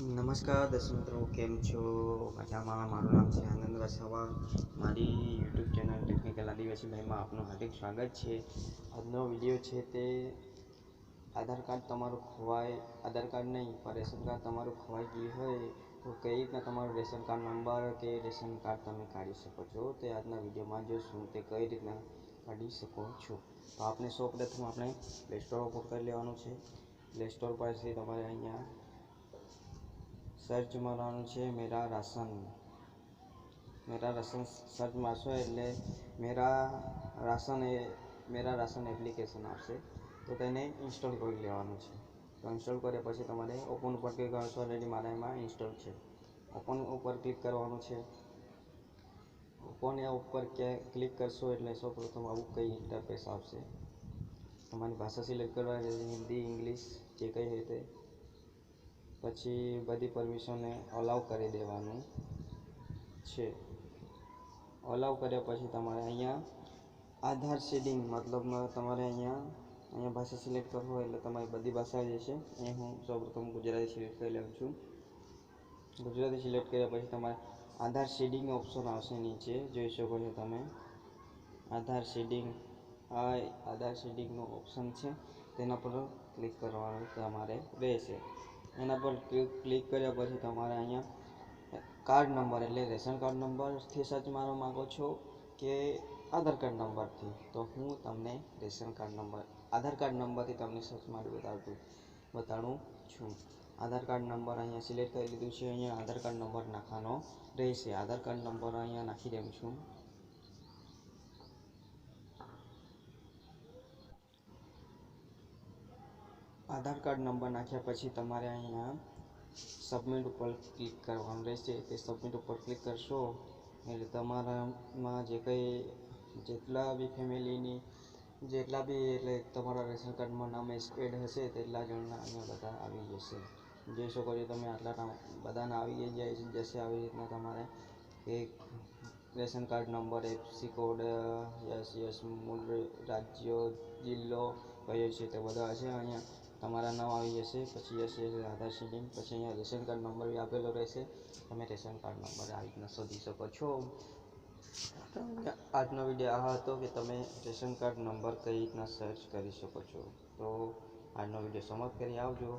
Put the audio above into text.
નમસ્કાર દર્શક મિત્રો, કેમ છો? મજામાં? મારું નામ છે આનંદ વસાવા. મારી યુટ્યુબ ચેનલ ટેકનિકલ આદિવાસી ભાઈમાં આપનું હાર્દિક સ્વાગત છે. આજનો વિડીયો છે તે આધાર કાર્ડ તમારું ખોવાય, આધાર કાર્ડ નહીં પણ રેશન કાર્ડ તમારું ખોવાઈ ગયું હોય તો કઈ રીતના તમારું રેશન કાર્ડ નંબર કે રેશન કાર્ડ તમે કાઢી શકો છો તે આજના વિડીયોમાં જોશું. તે કઈ રીતના કાઢી શકો છો. તો આપણે સૌપ્રથમ આપણે પ્લે સ્ટોર ઓપન કરી લેવાનું છે. પ્લે સ્ટોર પરથી તમારે અહીંયા સર્ચ મારવાનું છે મેરા રાશન સર્ચ મારશો એટલે મેરા રાશન એપ્લિકેશન આવશે. તો તેને ઇન્સ્ટોલ કરી લેવાનું છે. તો ઇન્સ્ટોલ કર્યા પછી તમારે ઓપન ઉપર ક્લિક કરશો. ઓલરેડી મારા એમાં ઇન્સ્ટોલ છે. ઓપન ઉપર ક્લિક કરવાનું છે. ઓપન ઉપર ક્લિક કરશો એટલે સૌપ્રથમ આવું કંઈ ઇન્ટરફેસ આવશે. તમારી ભાષા સિલેક્ટ કરવાની છે, હિન્દી, ઇંગ્લિશ જે કંઈ હોય તે. પછી બધી પરમિશનને અલાઉ કરી દેવાનું છે. અલાઉ કર્યા પછી તમારે અહીંયા આધાર શેડિંગ મતલબમાં તમારે અહીંયા ભાષા સિલેક્ટ કરવો હોય એટલે તમારી બધી ભાષા જે છે એ હું સૌપ્રથમ ગુજરાતી સિલેક્ટ કરી લઉં છું. ગુજરાતી સિલેક્ટ કર્યા પછી તમારે આધાર શેડિંગ ઓપ્શન આવશે, નીચે જોઈ શકો છો તમે. આધાર શેડિંગનો ઓપ્શન છે, તેના પર ક્લિક કરવાનું તમારે રહેશે. એના પર ક્લિક કર્યા પછી તમારે અહીંયા કાર્ડ નંબર એટલે રેશન કાર્ડ નંબરથી સર્ચ મારવા માગો છો કે આધાર કાર્ડ નંબરથી, તો હું તમને આધાર કાર્ડ નંબરથી તમને સર્ચ મારી બતાડું છું. આધાર કાર્ડ નંબર અહીંયા સિલેક્ટ કરી લીધું છે. અહીંયા આધાર કાર્ડ નંબર નાખવાનો રહેશે. આધાર કાર્ડ નંબર અહીંયા નાખી દઉં છું. આધાર કાર્ડ નંબર નાખ્યા પછી તમારે અહીંયા સબમિટ ઉપર ક્લિક કરવાનું રહેશે. તે સબમિટ ઉપર ક્લિક કરશો એટલે તમારામાં જેટલા બી ફેમિલીની એટલે તમારા રેશન કાર્ડમાં નામ એડ હશે તેટલા જણના અહીંયા બધા આવી જશે. જોઈ શકો છો તમે, આટલા બધાના આવી જશે. આવી રીતના તમારે એક ration card number, FC code, yes મૂળ રાજ્ય, જિલ્લો કયો છે તે બધા હશે. અહીંયા તમારા નામ આવી જશે. પછી યસ આધાર શેડિંગ, પછી અહીંયા રેશન કાર્ડ નંબર બી આપેલો રહેશે. તમે રેશન કાર્ડ નંબર આવી રીતના શોધી શકો છો. આજનો વિડીયો આ હતો કે તમે રેશન કાર્ડ નંબર કઈ રીતના સર્ચ કરી શકો છો. તો આજનો વિડીયો સમાપ્ત કરી આવજો.